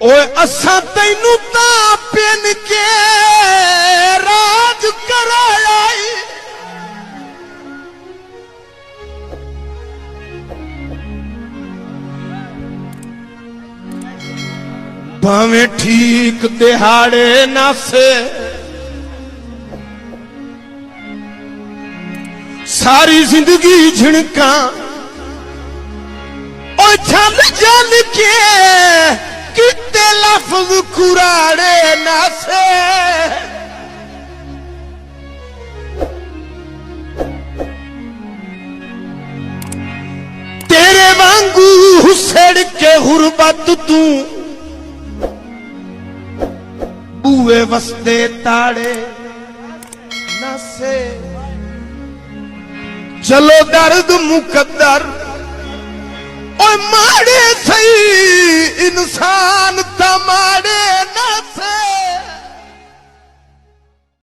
ओए असा तैनू तां पेन के राज कराया भावे ठीक दिहाड़े नासे सारी जिंदगी झिणका और झल झल के कितने लफ्ज कुराड़े नासे तेरे वांगू हुसड़ के गुरबत तू बुए वसदे ताड़े नासे चलो दर्द मुकद्दर और माड़े सही